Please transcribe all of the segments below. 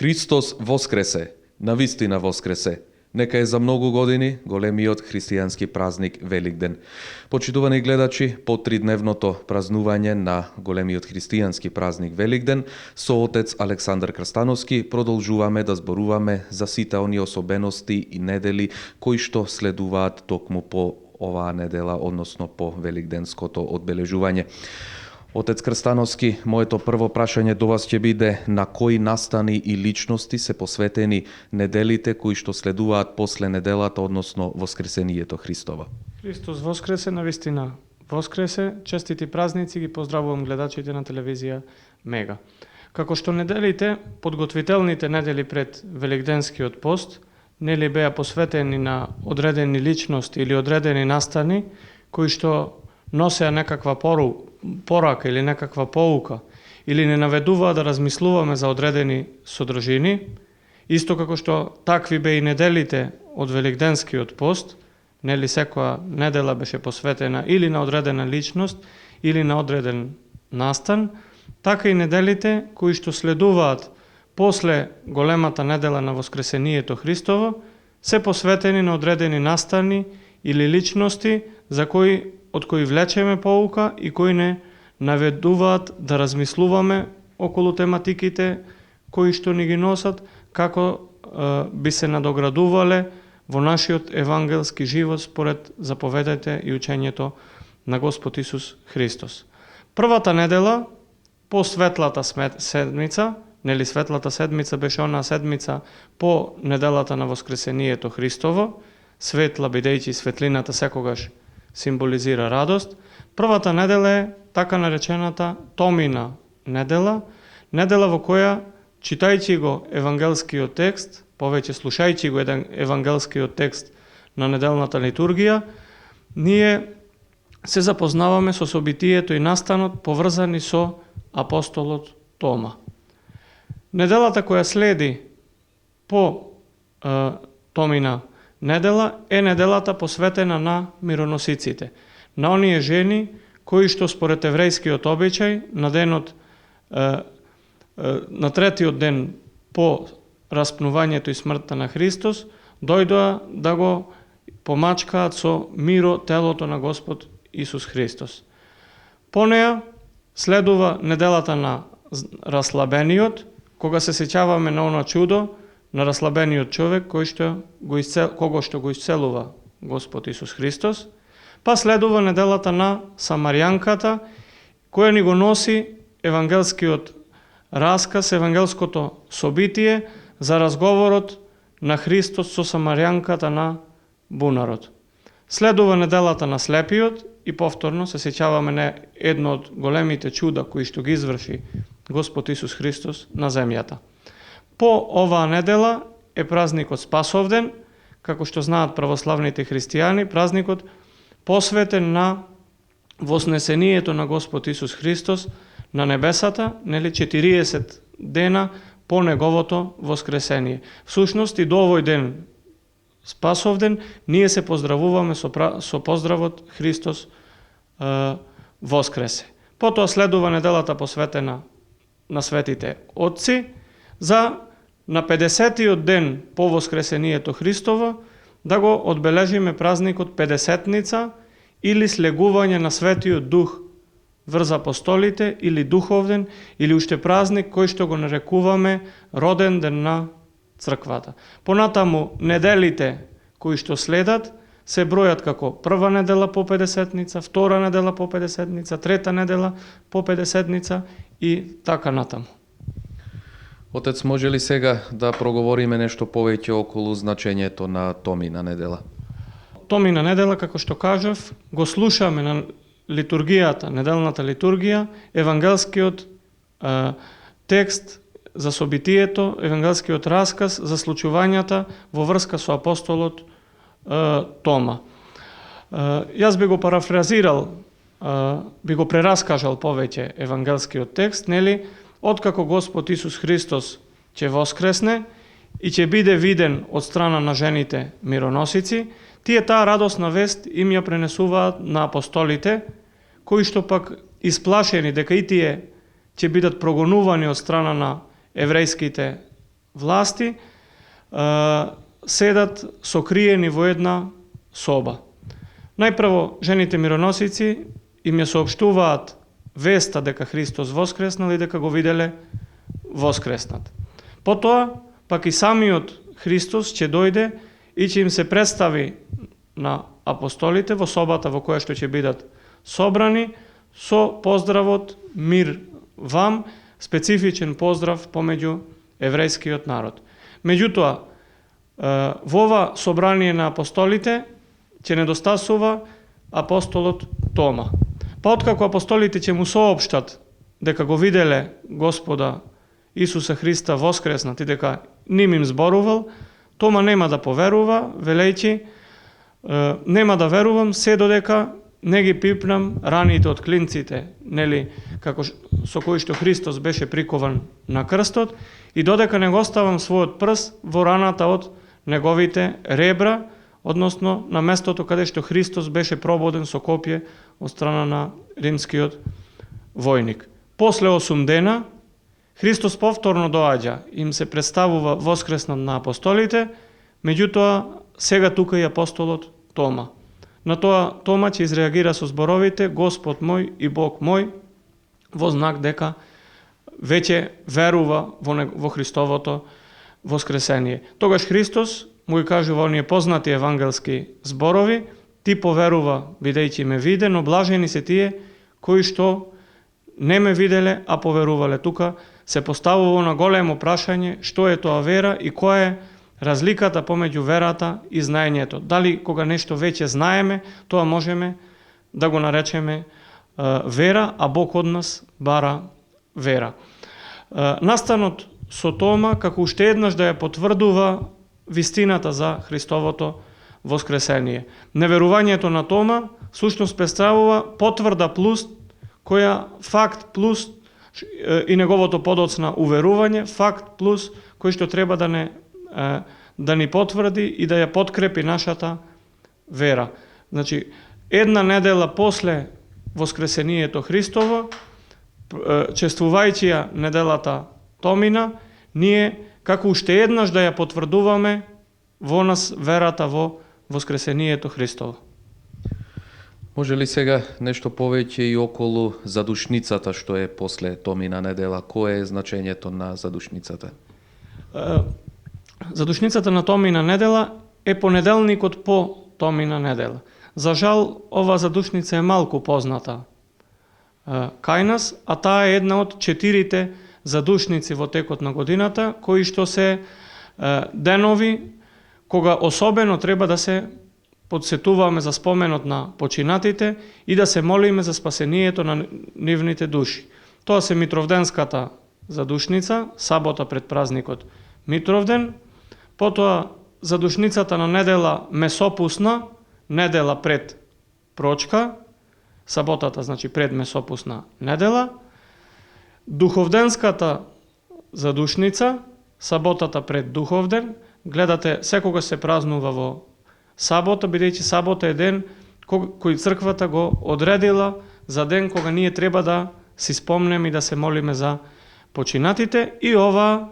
Христос воскресе, навистина воскресе. Нека е за многу години големиот христијански празник Великден. Почитувани гледачи, по тридневното празнување на големиот христијански празник Великден, со отец Александар Крстановски продолжуваме да зборуваме за сите оние особености и недели кои што следуваат токму по оваа недела, односно по великденското одбележување. Отец Крстановски, моето прво прашање до вас ќе биде на кои настани и личности се посветени неделите кои што следуваат после неделата, односно Воскресението Христово. Христос воскресе, навистина воскресе. Честити празници, ги поздравувам гледачите на телевизија Мега. Како што неделите, подготвителните недели пред Великденскиот пост, нели беа посветени на одредени личности или одредени настани кои што носеа некаква порака или некаква поука, или не наведуваа да размислуваме за одредени содржини, исто како што такви беа и неделите од Великденскиот пост, нели секоја недела беше посветена или на одредена личност, или на одреден настан, така и неделите кои што следуваат после големата недела на Воскресението Христово, се посветени на одредени настани или личности од кои влечеме поука и кои не наведуваат да размислуваме околу тематиките кои што ни ги носат, како би се надоградувале во нашиот евангелски живот според заповедите и учењето на Господ Исус Христос. Првата недела, по светлата седмица, нели светлата седмица беше онаа седмица по неделата на Воскресението Христово, светла бидејќи светлината секогаш символизира радост. Првата недела е така наречената Томина недела, недела во која, читајќи го евангелскиот текст, повеќе слушајќи го евангелскиот текст на неделната литургија, ние се запознаваме со собитието и настанот поврзани со апостолот Тома. Неделата која следи по Томина недела е неделата посветена на мироносиците, на оние жени кои што според еврејскиот обичај на третиот ден по распнувањето и смртта на Христос дојдоа да го помачкаат со миро телото на Господ Исус Христос. По неа следува неделата на расслабениот, кога се сеќаваме на оно чудо на расслабениот човек кого што го исцелува Господ Исус Христос, па следува неделата на Самарјанката, која ни го носи евангелскиот расказ, евангелското собитие за разговорот на Христос со Самарјанката на бунарот. Следува неделата на слепиот и повторно се сеќаваме на едно од големите чуда кои што ги изврши Господ Исус Христос на земјата. По оваа недела е празникот Спасовден, како што знаат православните христијани, празникот посветен на вознесението на Господ Исус Христос на небесата, нели 40 дена по неговото воскресение. Всушност и до овој ден Спасовден ние се поздравуваме со поздравот Христос воскресе. Потоа следува неделата посветена на светите отци, за на 50-тиот ден по Воскресението Христово да го одбележиме празникот Педесетница или слегување на Светиот Дух врз апостолите, или Духовден, или уште празник кој што го нарекуваме Роден ден на Црквата. Понатаму неделите кои што следат се бројат како прва недела по Педесетница, втора недела по Педесетница, трета недела по Педесетница и така натаму. Отец, може ли сега да проговориме нешто повеќе околу значењето на Томина недела? Томина недела, како што кажав, го слушаме на литургијата, неделната литургија, евангелскиот текст за собитието, евангелскиот расказ за случувањата во врска со апостолот Тома. Јас би го парафразирал, би го прераскажал повеќе евангелскиот текст, нели? Откако Господ Исус Христос ќе воскресне и ќе биде виден од страна на жените мироносици, тие таа радосна вест им ја пренесуваат на апостолите, кои што пак исплашени дека и тие ќе бидат прогонувани од страна на еврејските власти седат сокриени во една соба. Најпрво, жените мироносици им ја соопштуваат веста дека Христос воскреснал и дека го виделе воскреснат. Потоа, пак и самиот Христос ќе дојде и ќе им се представи на апостолите во собата во која што ќе бидат собрани со поздравот мир вам, специфичен поздрав помеѓу еврејскиот народ. Меѓутоа, во ова собрание на апостолите ќе недостасува апостолот Тома. Па откако апостолите ќе му соопштат дека го виделе Господа Исуса Христа воскреснат и дека ним им зборувал, Тома нема да поверува, велејќи нема да верувам се додека не ги пипнам раните од клинците, нели, како со кои што Христос беше прикован на крстот, и додека не го оставам својот прст во раната од неговите ребра, односно на местото каде што Христос беше прободен со копје од страна на римскиот војник. После 8 дена Христос повторно доаѓа, им се представува воскреснат на апостолите, меѓутоа сега тука и апостолот Тома. На тоа Тома ќе изреагира со зборовите Господ мој и Бог мој, во знак дека веќе верува во Христовото воскресение. Тогаш Христос му ги кажува оние познати евангелски зборови: ти поверува бидејќи ме виде, но блажени се тие кои што не ме виделе, а поверувале. Тука се поставува на големо прашање што е тоа вера и која е разликата помеѓу верата и знаењето. Дали кога нешто веќе знаеме, тоа можеме да го наречеме вера, а Бог од нас бара вера. Настанот со Тома, како уште еднаш да ја потврдува вистината за Христовото воскресение. Неверувањето на Тома сушност представува потврда плюс која факт плюс и неговото подоцна уверување, факт плюс кој што треба да ни потврди и да ја подкрепи нашата вера. Значи, една недела после воскресението Христово, чествувајќи ја неделата Томина, ние како уште еднаш да ја потврдуваме во нас верата во воскресението Христово. Може ли сега нешто повеќе и околу задушницата што е после Томина недела? Кое е значењето на задушницата? Задушницата на Томина недела е понеделникот по Томина недела. За жал, ова задушница е малку позната кај нас, а таа е една од 4 задушници во текот на годината, кои што се денови кога особено треба да се подсетуваме за споменот на починатите и да се молиме за спасението на нивните души. Тоа се Митровденската задушница, сабота пред празникот Митровден, потоа задушницата на недела Месопусна, недела пред Прочка, саботата значи пред Месопусна недела, Духовденската задушница, саботата пред Духовден. Гледате, секогаш се празнува во сабота, бидејќи сабота е ден кој црквата го одредила за ден кога ние треба да си спомнеме и да се молиме за починатите, и ова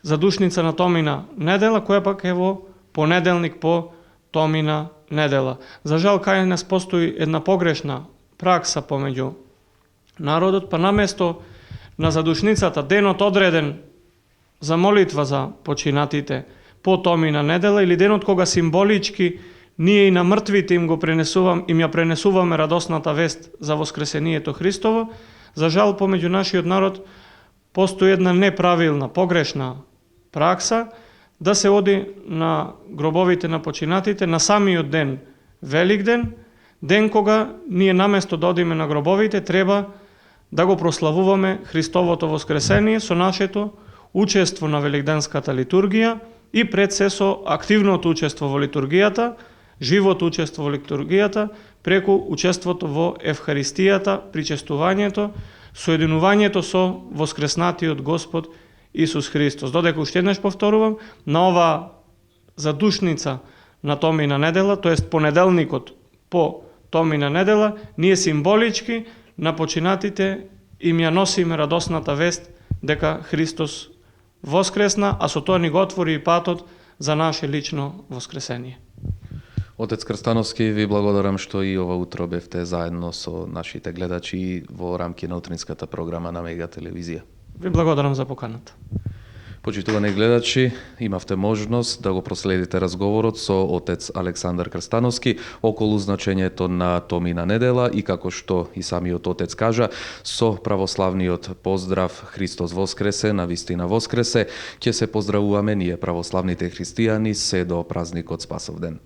задушница на Томина недела, која пак е во понеделник по Томина недела. За жал, кај нас постои една погрешна пракса помеѓу народот, па наместо на задушницата, денот одреден за молитва за починатите по Томина недела, или денот кога символички ние и на мртвите им ја пренесуваме радосната вест за воскресението Христово, за жал помеѓу нашиот народ постои една неправилна, погрешна пракса да се оди на гробовите на починатите на самиот ден, Великден, ден кога ние наместо да одиме на гробовите треба да го прославуваме Христовото воскресение со нашето учество на Великденската литургија и пред се со активното учество во литургијата, живото учество во литургијата, преку учеството во Евхаристијата, причестувањето, соединувањето со воскреснатиот Господ Исус Христос. Додека уште еднаш повторувам, на ова задушница на Томина недела, тоест понеделникот по Томина недела, ние символички на починатите им ја носиме радосната вест дека Христос воскресна, а со тоа ни го отвори и патот за наше лично воскресение. Отец Крстановски, ви благодарам што и ова утро бевте заедно со нашите гледачи во рамки на утринската програма на Мега телевизија. Ви благодарам за поканата. Почитувани гледачи, имавте можност да го проследите разговорот со отец Александар Крстановски околу значењето на Томина недела и како што и самиот отец кажа, со православниот поздрав Христос воскресе, навистина воскресе, ќе се поздравуваме ние православните христијани се до празникот Спасовден.